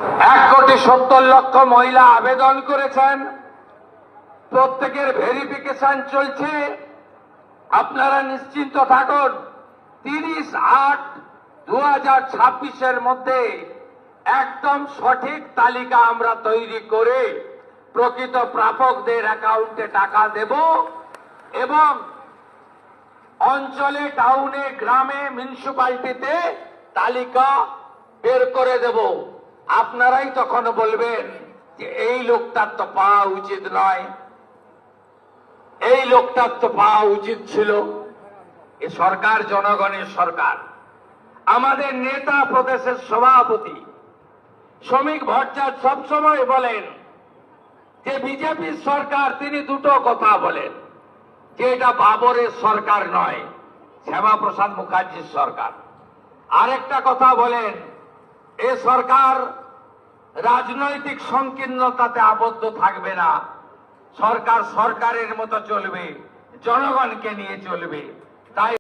1,70,00,000 মহিলা আবেদন করেছেন, প্রত্যেকের ভেরিফিকেশন চলছে। আপনারা নিশ্চিন্ত থাকুন, 30/8/2026 মধ্যে একদম সঠিক তালিকা আমরা তৈরি করে প্রকৃত প্রাপকদের অ্যাকাউন্টে টাকা দেব এবং অঞ্চলে, টাউনে, গ্রামে, মিউনিসিপালিটিতে তালিকা বের করে দেব। আপনারাই তখন বলবেন যে এই লোকটার তো পাওয়া উচিত নয়, এই লোকটার তো পাওয়া উচিত ছিল। এ সরকার জনগণের সরকার। আমাদের নেতা, প্রদেশের সভাপতি শ্রমিক ভট্টাচার্য সবসময় বলেন যে বিজেপির সরকার, তিনি দুটো কথা বলেন, যে এটা বাবরের সরকার নয়, শ্যামাপ্রসাদ মুখার্জির সরকার। আরেকটা কথা বলেন, এ সরকার রাজনৈতিক সংকীর্ণতাতে আবদ্ধ থাকবে না, সরকার সরকারের মতো চলবে, জনগণকে নিয়ে চলবে। তাই